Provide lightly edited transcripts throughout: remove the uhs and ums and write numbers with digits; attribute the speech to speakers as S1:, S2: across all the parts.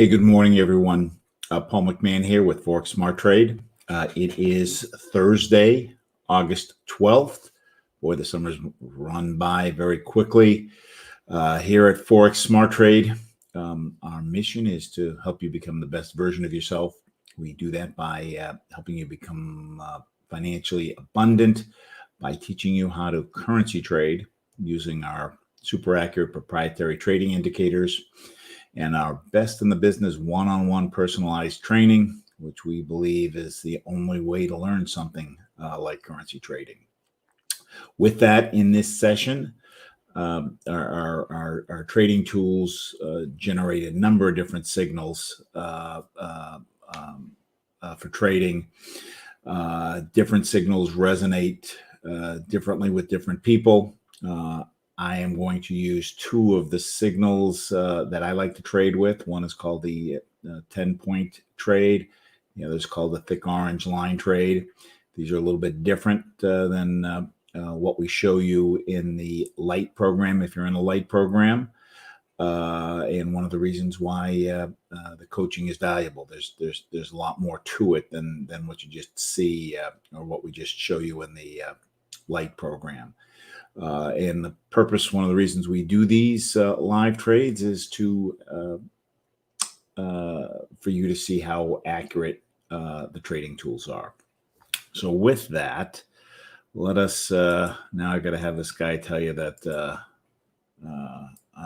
S1: Hey, good morning, everyone. Paul McMann here with Forex Smart Trade. It is Thursday, August 12th. Boy, the summer's run by very quickly. Here at Forex Smart Trade, our mission is to help you become the best version of yourself. We do that by helping you become financially abundant by teaching you how to currency trade using our super accurate proprietary trading indicators and our best in the business one-on-one personalized training, which we believe is the only way to learn something like currency trading. With that, in this session, our trading tools generate a number of different signals for trading. Different signals resonate differently with different people. I am going to use two of the signals that I like to trade with. One is called the 10-point trade. The other is called the thick orange line trade. These are a little bit different than what we show you in the light program, if you're in a light program. And one of the reasons why the coaching is valuable. There's a lot more to it than what you just see or what we just show you in the light program. And the purpose, one of the reasons we do these live trades is to for you to see how accurate the trading tools are. So with that, let us now I got to have this guy tell you that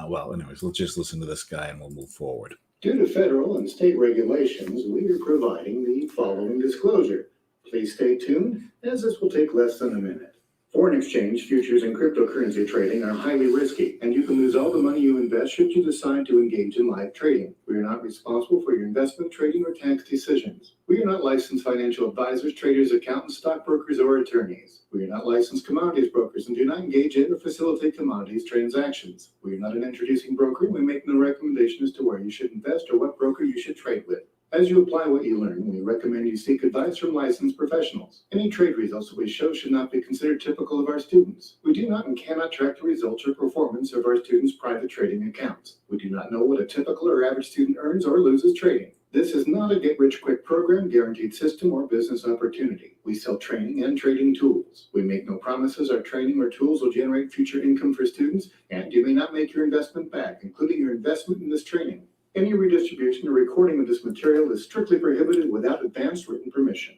S1: well, anyways, let's just listen to this guy and we'll move forward.
S2: Due to federal and state regulations, we are providing the following disclosure. Please stay tuned, as this will take less than a minute. Foreign exchange, futures, and cryptocurrency trading are highly risky, and you can lose all the money you invest should you decide to engage in live trading. We are not responsible for your investment, trading, or tax decisions. We are not licensed financial advisors, traders, accountants, stockbrokers, or attorneys. We are not licensed commodities brokers and do not engage in or facilitate commodities transactions. We are not an introducing broker, and we make no recommendation as to where you should invest or what broker you should trade with. As you apply what you learn, we recommend you seek advice from licensed professionals. Any trade results that we show should not be considered typical of our students. We do not and cannot track the results or performance of our students' private trading accounts. We do not know what a typical or average student earns or loses trading. This is not a get-rich-quick program, guaranteed system, or business opportunity. We sell training and trading tools. We make no promises our training or tools will generate future income for students, and you may not make your investment back, including your investment in this training. Any redistribution or recording of this material is strictly prohibited without advance written permission.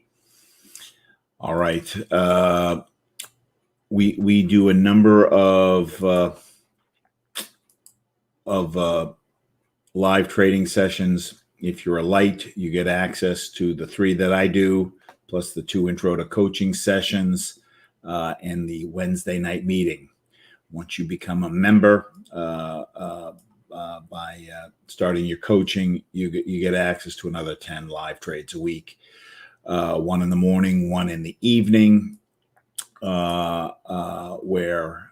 S1: All right. We do a number of live trading sessions. If you're a light, you get access to the 3 that I do, plus the 2 intro to coaching sessions and the Wednesday night meeting. Once you become a member, by starting your coaching, you get access to another 10 live trades a week, 1 in the morning, 1 in the evening, where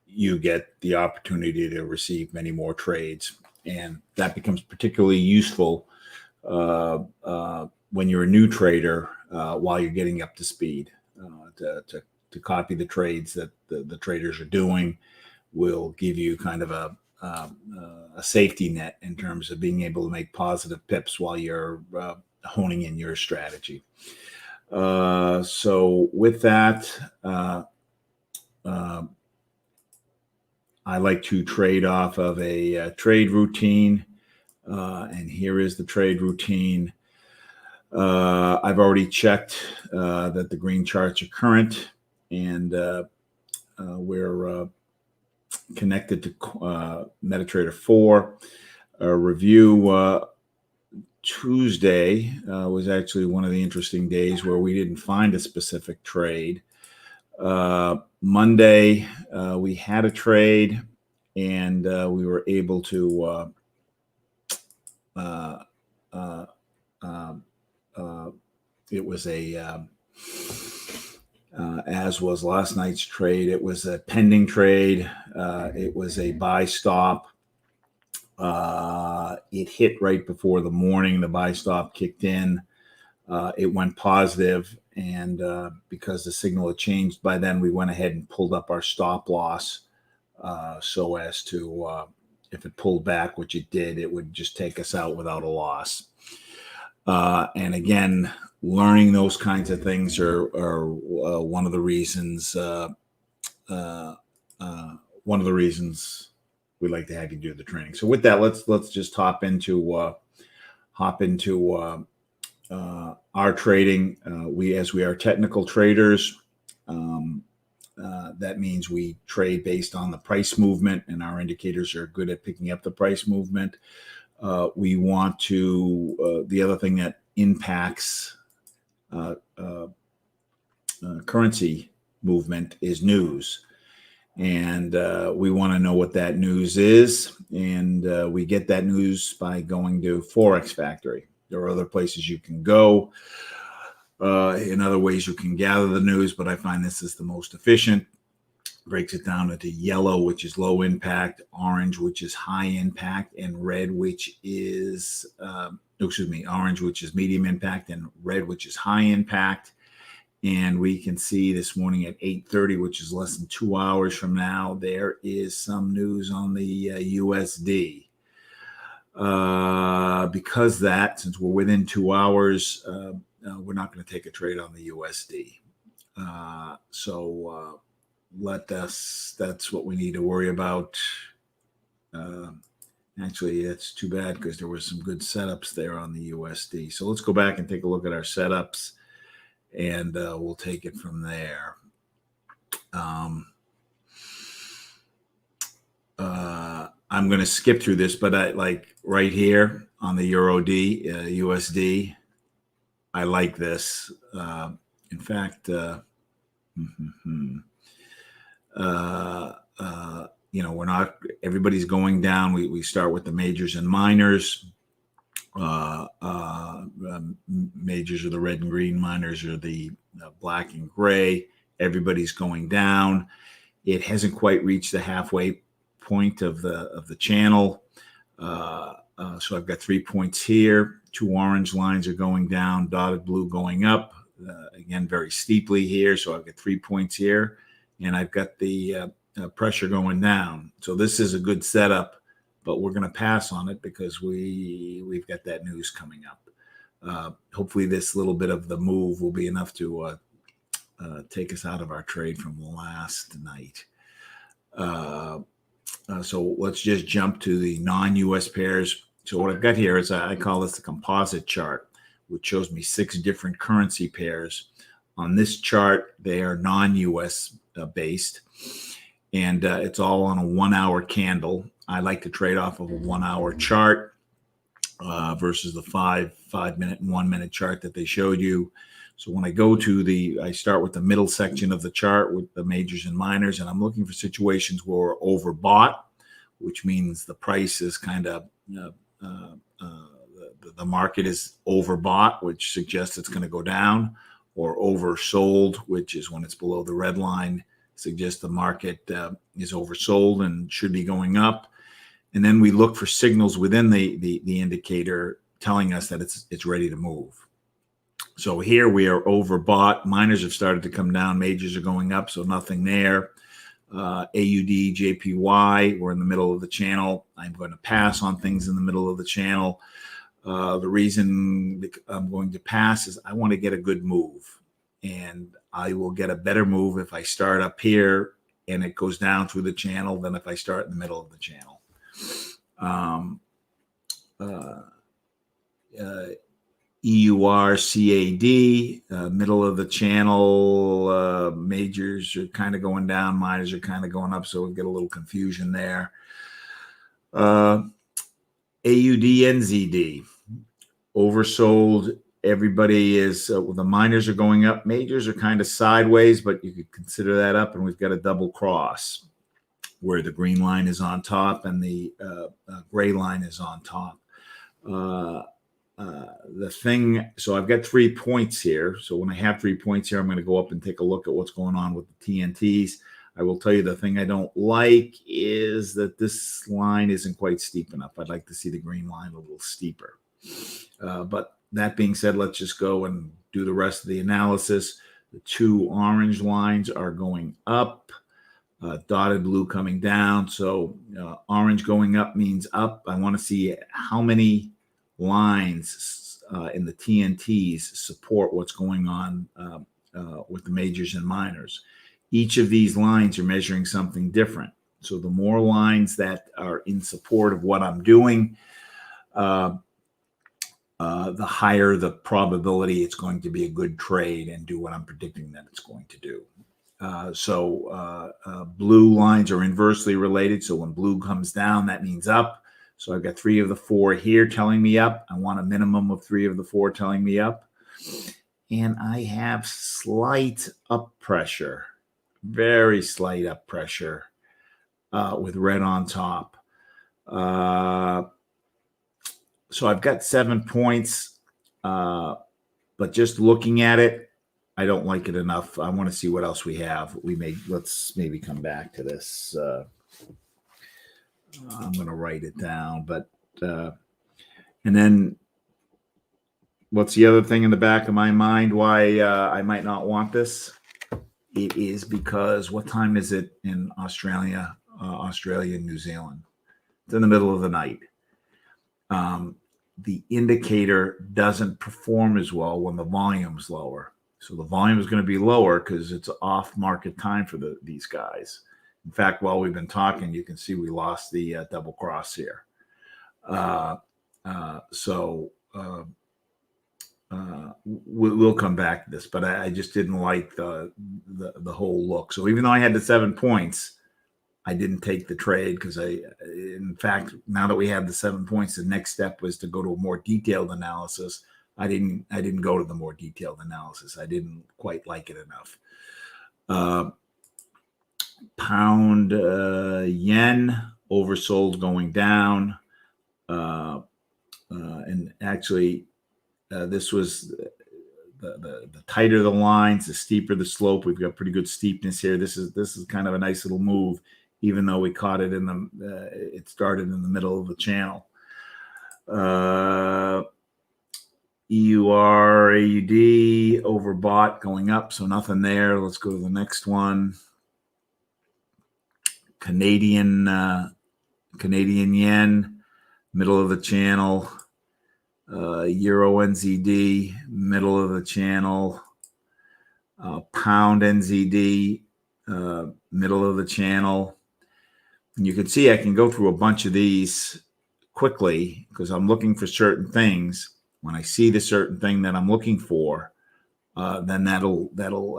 S1: you get the opportunity to receive many more trades. And that becomes particularly useful when you're a new trader while you're getting up to speed. To copy the trades that the traders are doing will give you kind of a safety net in terms of being able to make positive pips while you're honing in your strategy. So with that, I like to trade off of a trade routine, and here is the trade routine. I've already checked that the green charts are current, and we're connected to MetaTrader 4. A review Tuesday was actually one of the interesting days where we didn't find a specific trade. Monday, we had a trade, and we were able to it was a as was last night's trade. It was a pending trade. It was a buy stop. It hit right before the morning. The buy stop kicked in. It went positive, and because the signal had changed by then, we went ahead and pulled up our stop loss so as to if it pulled back, which it did, it would just take us out without a loss. And again, learning those kinds of things are one of the reasons. One of the reasons we like to have you do the training. So with that, let's just hop into our trading. As we are technical traders, that means we trade based on the price movement, and our indicators are good at picking up the price movement. We want to, the other thing that impacts currency movement is news. And we want to know what that news is. And we get that news by going to Forex Factory. There are other places you can go. In other ways you can gather the news, but I find this is the most efficient. Breaks it down into yellow, which is low impact, orange, which is high impact, and red, which is, orange, which is medium impact, and red, which is high impact. And we can see this morning at 8:30, which is less than 2 hours from now, there is some news on the USD. Because since we're within 2 hours, we're not going to take a trade on the USD. That's what we need to worry about. Actually, that's too bad because there were some good setups there on the USD. So let's go back and take a look at our setups, and we'll take it from there. I'm going to skip through this, but I like right here on the USD, I like this. In fact, we're not, everybody's going down. We start with the majors and minors. Majors are the red and green, minors are the black and gray. Everybody's going down. It hasn't quite reached the halfway point of the channel. So I've got 3 points here. 2 orange lines are going down, dotted blue going up. Again, very steeply here. So I've got 3 points here, and I've got the pressure going down. So this is a good setup, but we're going to pass on it because we've got that news coming up. Hopefully this little bit of the move will be enough to take us out of our trade from last night. So let's just jump to the non-US pairs. So what I've got here is I call this the composite chart, which shows me 6 different currency pairs. On this chart, they are non-US based, and it's all on a 1 hour candle. I like to trade off of a 1 hour chart versus the 5 minute and 1 minute chart that they showed you. So when I go to I start with the middle section of the chart with the majors and minors, and I'm looking for situations where we're overbought, which means the price is kind of, the market is overbought, which suggests it's going to go down, or oversold, which is when it's below the red line, suggests the market is oversold and should be going up. And then we look for signals within the indicator telling us that it's ready to move. So here we are overbought. Minors have started to come down. Majors are going up, so nothing there. AUD, JPY, we're in the middle of the channel. I'm going to pass on things in the middle of the channel. The reason I'm going to pass is I want to get a good move. And I will get a better move if I start up here and it goes down through the channel than if I start in the middle of the channel. EUR, CAD, middle of the channel, majors are kind of going down, minors are kind of going up, so we've got a little confusion there. AUD, NZD, oversold. Everybody is, the minors are going up, majors are kind of sideways, but you could consider that up, and we've got a double cross where the green line is on top and the gray line is on top. So I've got 3 points here. So when I have 3 points here, I'm going to go up and take a look at what's going on with the TNTs. I will tell you the thing I don't like is that this line isn't quite steep enough. I'd like to see the green line a little steeper. But that being said, let's just go and do the rest of the analysis. The 2 orange lines are going up. Dotted blue coming down. So orange going up means up. I want to see how many lines in the TNTs support what's going on with the majors and minors. Each of these lines are measuring something different. So the more lines that are in support of what I'm doing, the higher the probability it's going to be a good trade and do what I'm predicting that it's going to do. Blue lines are inversely related. So when blue comes down, that means up. So I've got 3 of the 4 here telling me up. I want a minimum of 3 of the 4 telling me up. And I have slight up pressure, very slight up pressure with red on top. So I've got 7 points, but just looking at it, I don't like it enough. I want to see what else we have. Let's maybe come back to this. I'm going to write it down, but and then what's the other thing in the back of my mind why I might not want this? It is because what time is it in Australia and New Zealand? It's in the middle of the night. The indicator doesn't perform as well when the volume's lower. So the volume is going to be lower because it's off market time for these guys. In fact, while we've been talking, you can see we lost the double cross here. We'll come back to this, but I just didn't like the whole look. So even though I had the 7 points, I didn't take the trade because in fact, now that we have the 7 points, the next step was to go to a more detailed analysis. I didn't go to the more detailed analysis. I didn't quite like it enough. Pound yen oversold going down. And actually, this was the tighter the lines, the steeper the slope. We've got pretty good steepness here. This is kind of a nice little move, even though we caught it it started in the middle of the channel. EUR, AUD, overbought, going up, so nothing there. Let's go to the next one. Canadian yen, middle of the channel. Euro NZD, middle of the channel. Pound NZD, middle of the channel. And you can see I can go through a bunch of these quickly because I'm looking for certain things. When I see the certain thing that I'm looking for, then that'll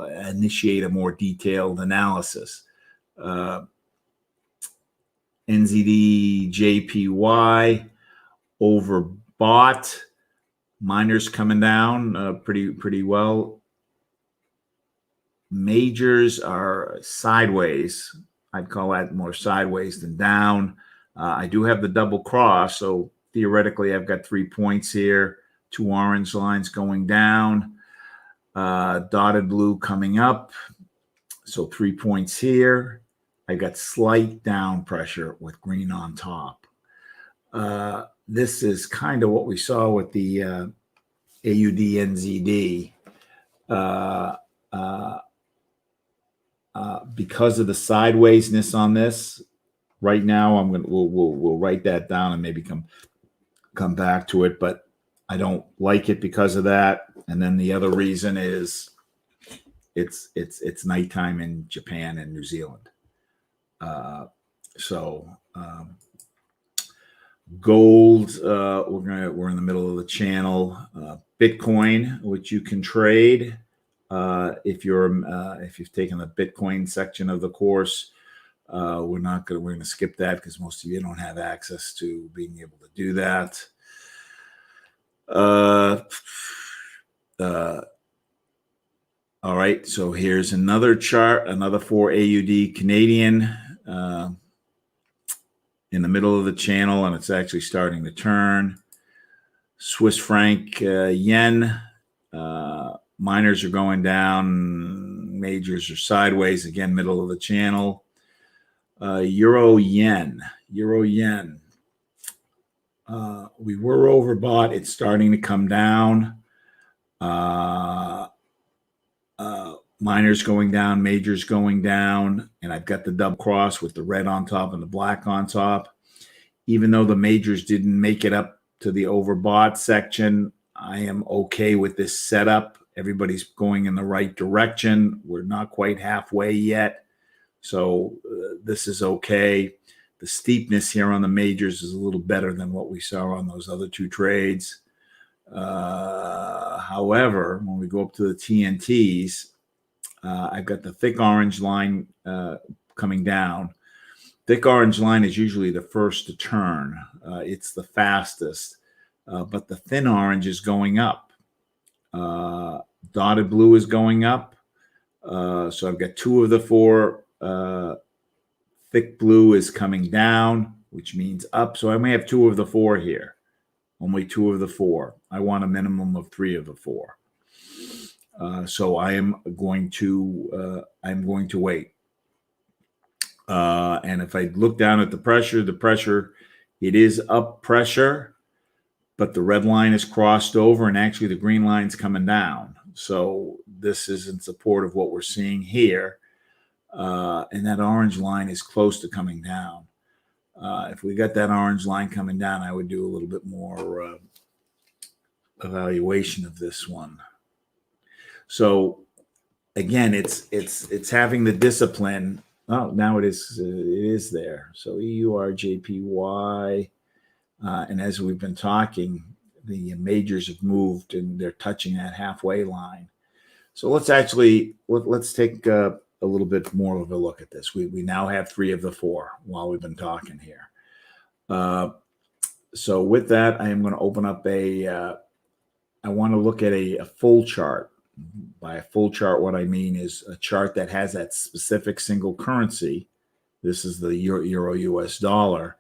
S1: initiate a more detailed analysis. NZD JPY overbought. Miners coming down pretty well. Majors are sideways. I'd call that more sideways than down. I do have the double cross, so theoretically I've got 3 points here. 2 orange lines going down, dotted blue coming up. So 3 points here. I got slight down pressure with green on top. This is kind of what we saw with the AUD NZD. Because of the sidewaysness on this, right now we'll write that down and maybe come back to it, but I don't like it because of that. And then the other reason is it's nighttime in Japan and New Zealand. Gold, we're in the middle of the channel. Bitcoin, which you can trade if you've taken the Bitcoin section of the course. We're going to skip that because most of you don't have access to being able to do that. All right, so here's another chart, another 4 AUD Canadian in the middle of the channel, and it's actually starting to turn. Swiss franc yen, minors are going down, majors are sideways, again, middle of the channel. Euro yen. We were overbought. It's starting to come down. minors going down, majors going down, and I've got the double cross with the red on top and the black on top. Even though the majors didn't make it up to the overbought section, I am okay with this setup. Everybody's going in the right direction. We're not quite halfway yet. So this is okay. The steepness here on the majors is a little better than what we saw on those other two trades. However, when we go up to the TNTs, I've got the thick orange line coming down. Thick orange line is usually the first to turn. It's the fastest, but the thin orange is going up. Dotted blue is going up. So I've got 2 of the 4. Thick blue is coming down, which means up. So I may have 2 of the 4 here. Only 2 of the 4. I want a minimum of 3 of the 4. So I'm going to wait. And if I look down at the pressure, it is up pressure, but the red line is crossed over, and actually the green line's coming down. So this is in support of what we're seeing here. And that orange line is close to coming down. If we got that orange line coming down, I would do a little bit more evaluation of this one. So again, it's having the discipline. Oh, now it is there. So EURJPY, and as we've been talking, the majors have moved and they're touching that halfway line. So let's take a little bit more of a look at this. We now have 3 of the 4 while we've been talking here. So with that, I am going to open up I want to look at a full chart. By a full chart, what I mean is a chart that has that specific single currency. This is the Euro US dollar,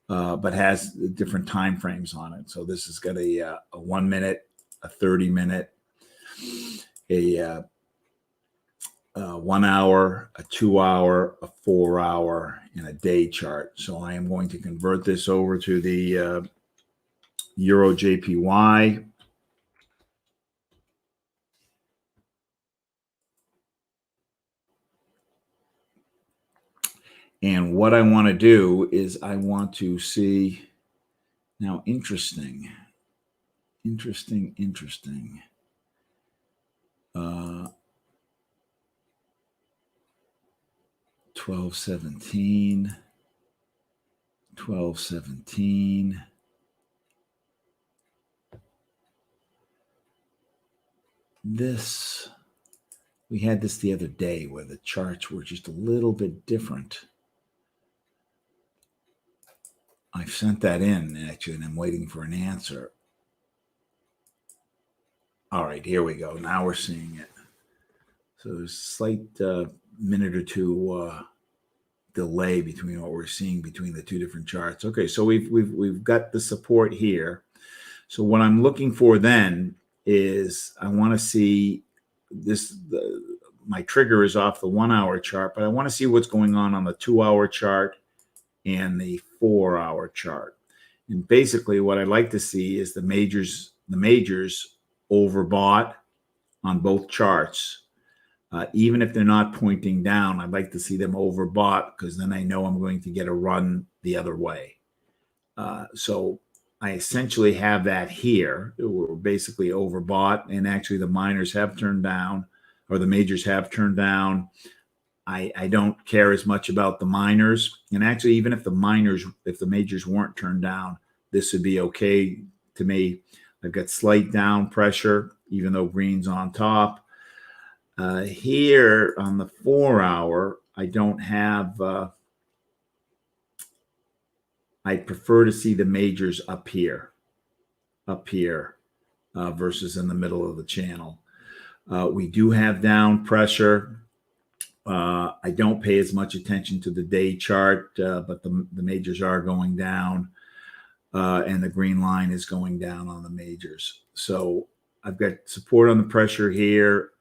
S1: but has different time frames on it. So this has got a 1 minute, a 30 minute, a 1 hour, a 2 hour, a 4 hour, and a day chart. So I am going to convert this over to the Euro JPY. And what I want to do is I want to see now, interesting. 1217. This, we had this the other day where the charts were just a little bit different. I've sent that in actually, and I'm waiting for an answer. All right, here we go. Now we're seeing it. So there's a slight minute or 2 delay between what we're seeing between the 2 different charts. Okay, so we've got the support here. So what I'm looking for then is I want to see this. My trigger is off the 1 hour chart, but I want to see what's going on the 2 hour chart and the 4 hour chart. And basically what I'd like to see is the majors overbought on both charts. Even if they're not pointing down, I'd like to see them overbought, because then I know I'm going to get a run the other way. So I essentially have that here. We're basically overbought, and actually the minors have turned down, or the majors have turned down. I don't care as much about the minors. And actually, even if the majors weren't turned down, this would be okay to me. I've got slight down pressure, even though green's on top. Here on the 4 hour, I don't have, I prefer to see the majors up here, versus in the middle of the channel. We do have down pressure. I don't pay as much attention to the day chart, but the majors are going down, and the green line is going down on the majors. So I've got support on the pressure here.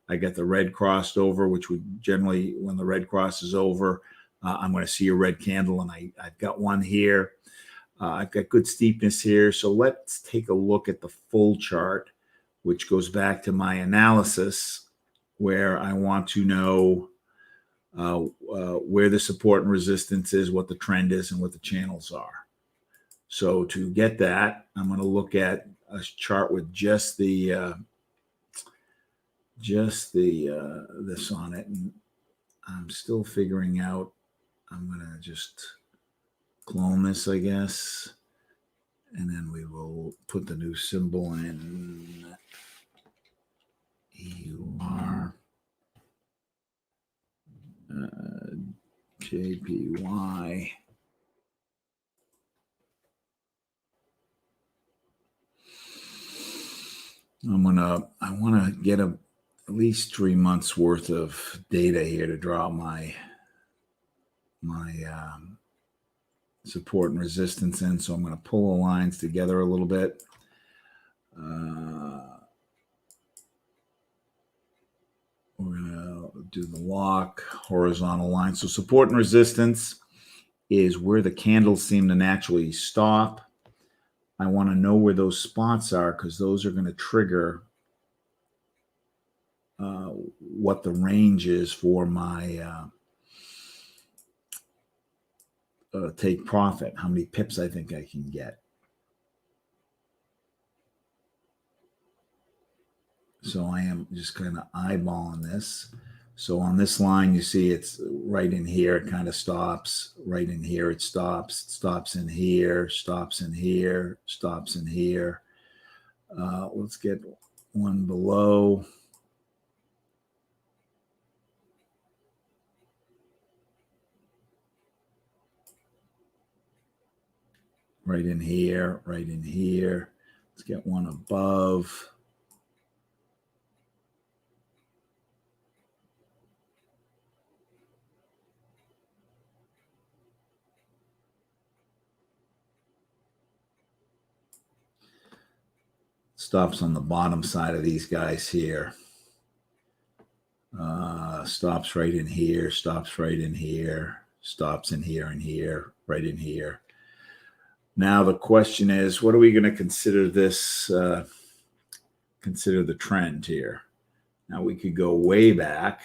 S1: I got the red crossed over, which would generally, when the red crosses over, I'm going to see a red candle, and I've got one here. I've got good steepness here. So let's take a look at the full chart, which goes back to my analysis where I want to know where the support and resistance is, what the trend is, and what the channels are. So to get that, I'm going to look at a chart with just the this on it, and I'm still figuring out. I'm going to just clone this, I guess, and then we will put the new symbol in. EUR JPY. I want to get at least 3 months worth of data here to draw my support and resistance in. So I'm going to pull the lines together a little bit. We're going to do the lock, horizontal line. So support and resistance is where the candles seem to naturally stop. I want to know where those spots are because those are going to trigger what the range is for my take profit, how many pips I think I can get. So I am just kind of eyeballing this. So on this line, you see it's right in here, it kind of stops. Right in here, it stops. It stops in here, stops in here, stops in here. Let's get one below. Right in here, right in here. Let's get one above. Stops on the bottom side of these guys here. Stops right in here, stops right in here, stops in here and here, right in here. Now the question is, what are we going to consider this, consider the trend here? Now we could go way back.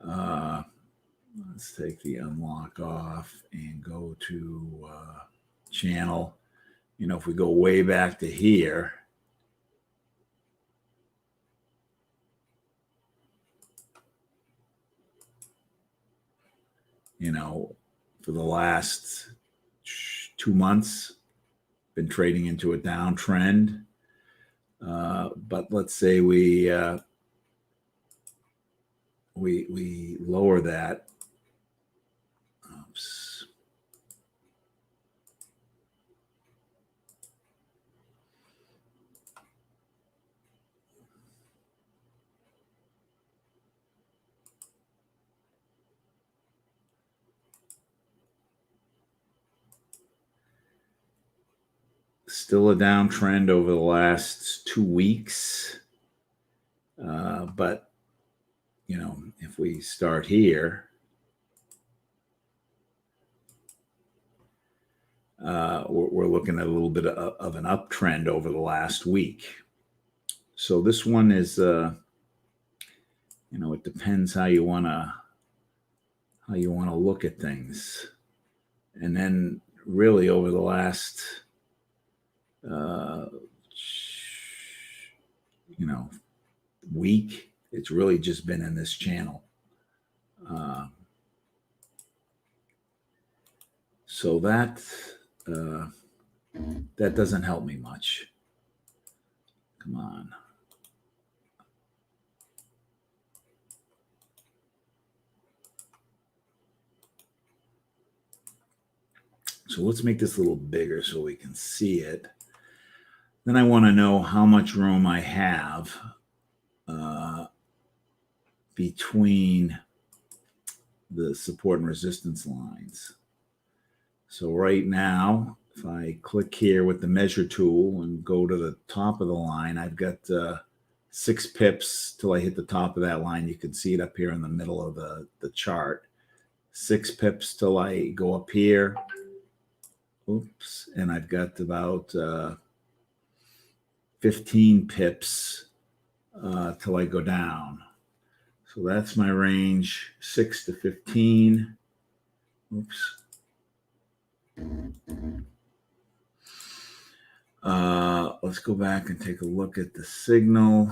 S1: Let's take the unlock off and go to channel. You know, if we go way back to here, you know, for the last 2 months, been trading into a downtrend. But let's say we lower that. Oops. Still a downtrend over the last 2 weeks. But, you know, if we start here, we're looking at a little bit of an uptrend over the last week. So this one is, you know, it depends how you want to look at things. And then really over the last, you know, week, it's really just been in this channel. So that doesn't help me much. Come on. So let's make this a little bigger so we can see it. Then I want to know how much room I have between the support and resistance lines. So right now, if I click here with the measure tool and go to the top of the line, I've got 6 pips till I hit the top of that line. You can see it up here in the middle of the chart. 6 pips till I go up here. Oops. And I've got about 15 pips till I go down. So that's my range, 6 to 15. Oops. Let's go back and take a look at the signal.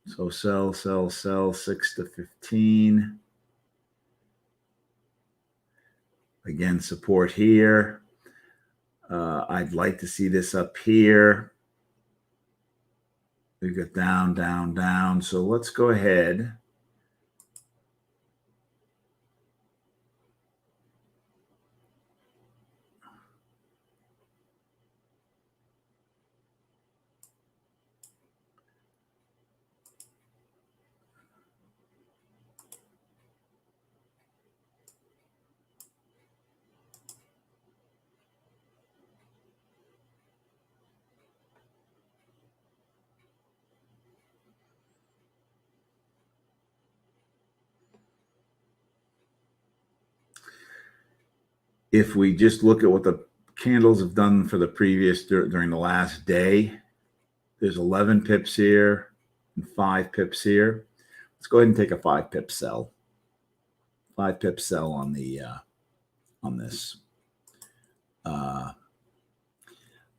S1: So sell, 6 to 15. Again, support here. I'd like to see this up here. We got down, down, down. So let's go ahead. If we just look at what the candles have done for the previous during the last day, there's 11 pips here and 5 pips here. Let's go ahead and take a 5 pip sell. 5 pip sell on the on this.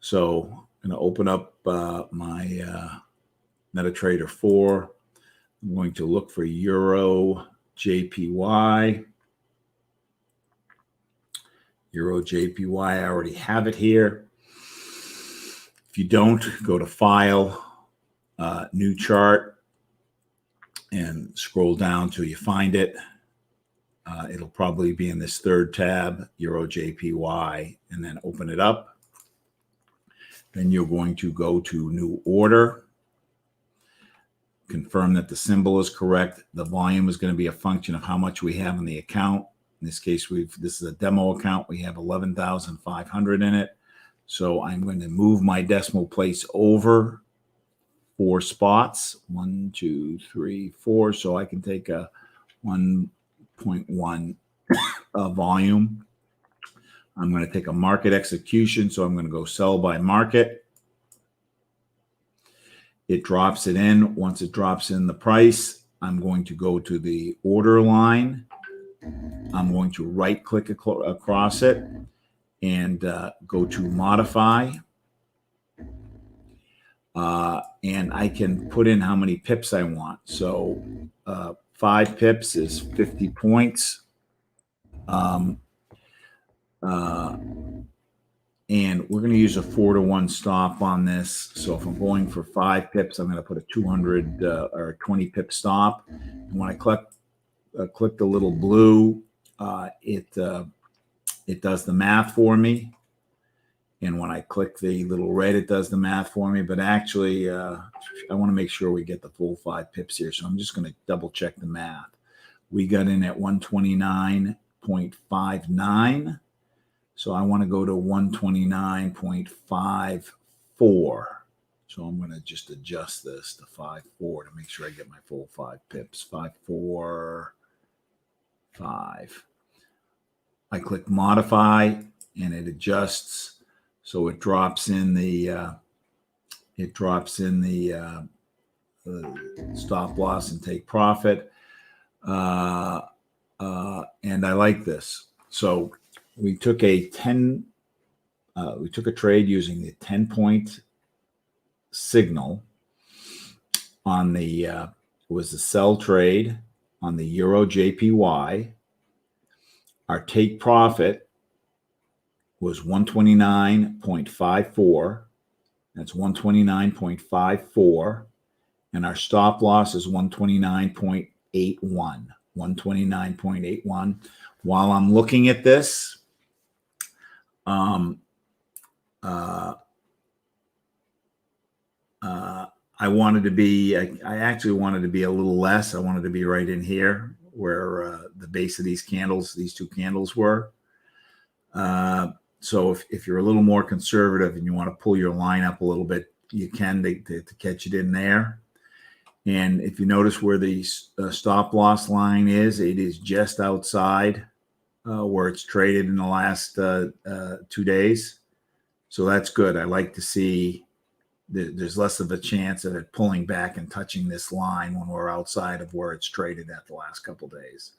S1: So I'm going to open up my MetaTrader 4. I'm going to look for Euro JPY. Euro JPY, I already have it here. If you don't, go to File, New Chart, and scroll down till you find it. It'll probably be in this third tab, Euro JPY, and then open it up. Then you're going to go to New Order. Confirm that the symbol is correct. The volume is going to be a function of how much we have in the account. In this case, this is a demo account. We have 11,500 in it. So I'm going to move my decimal place over 4 spots. 1, 2, 3, 4. So I can take a 1.1 volume. I'm going to take a market execution. So I'm going to go sell by market. It drops it in. Once it drops in the price, I'm going to go to the order line. I'm going to right click across it and go to modify. And I can put in how many pips I want. So 5 pips is 50 points. And we're going to use a 4-to-1 stop on this. So if I'm going for 5 pips, I'm going to put a 200 or 20 pip stop. And when I click the little blue, it does the math for me. And when I click the little red, it does the math for me. But actually, I want to make sure we get the full 5 pips here. So I'm just going to double check the math. We got in at 129.59. So I want to go to 129.54. So I'm going to just adjust this to 5.4 to make sure I get my full 5 pips. 5.4, 5. I click modify and it adjusts. So it drops in the stop loss and take profit. And I like this. So we took a trade using the 10-point signal on the was the sell trade on the Euro JPY. Our take profit was 129.54. That's 129.54. And our stop loss is 129.81. 129.81. While I'm looking at this, I wanted to be, I actually wanted to be a little less. I wanted to be right in here where the base of these candles, these 2 candles were. So if you're a little more conservative and you want to pull your line up a little bit, you can to catch it in there. And if you notice where the stop loss line is, it is just outside where it's traded in the last 2 days. So that's good. I like to see there's less of a chance of it pulling back and touching this line when we're outside of where it's traded at the last couple of days.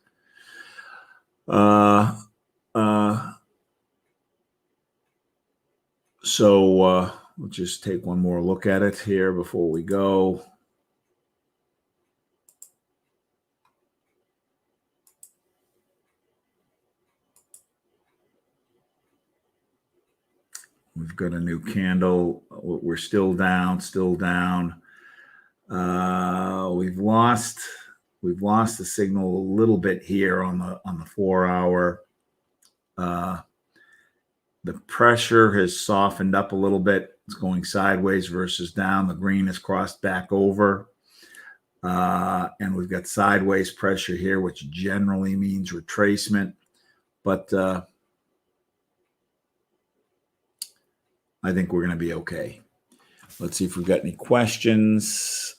S1: So we'll just take one more look at it here before we go. We've got a new candle. We're still down, we've lost the signal a little bit here on the 4 hour. The pressure has softened up a little bit. It's going sideways versus down. The green has crossed back over. And we've got sideways pressure here, which generally means retracement. But I think we're going to be okay. Let's see if we've got any questions.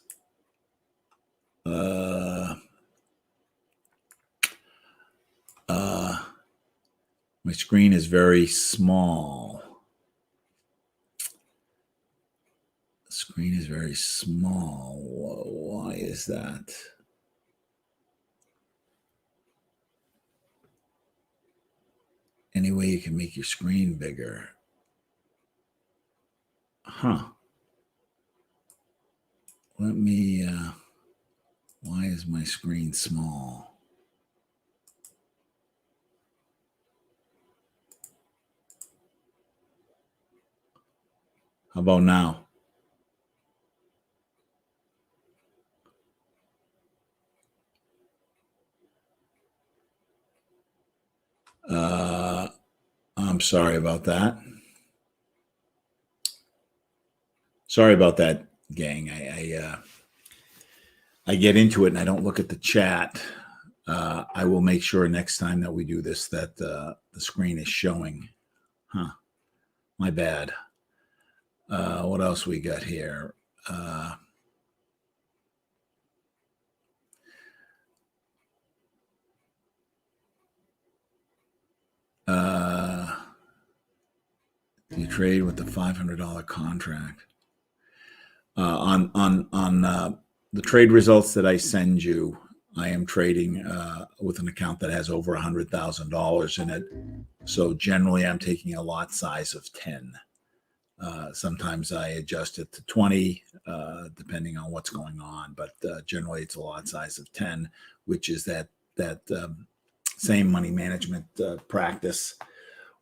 S1: My screen is very small. The screen is very small. Why is that? Any way you can make your screen bigger? Huh. Let me, why is my screen small? How about now? I'm sorry about that. Sorry about that, gang. I get into it and I don't look at the chat. I will make sure next time that we do this that the screen is showing. Huh. My bad. What else we got here? You trade with the $500 contract. On the trade results that I send you, I am trading with an account that has over $100,000 in it. So generally, I'm taking a lot size of 10. Sometimes I adjust it to 20, depending on what's going on. But generally, it's a lot size of 10, which is that same money management practice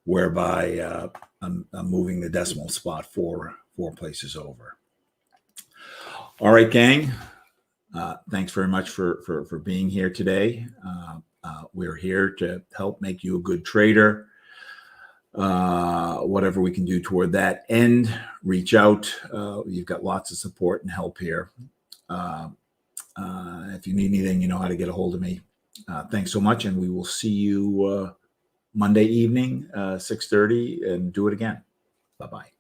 S1: whereby I'm moving the decimal spot four places over. All right, gang. Thanks very much for being here today. We're here to help make you a good trader. Whatever we can do toward that end, reach out. You've got lots of support and help here. If you need anything, you know how to get a hold of me. Thanks so much, and we will see you Monday evening, 6:30, and do it again. Bye-bye.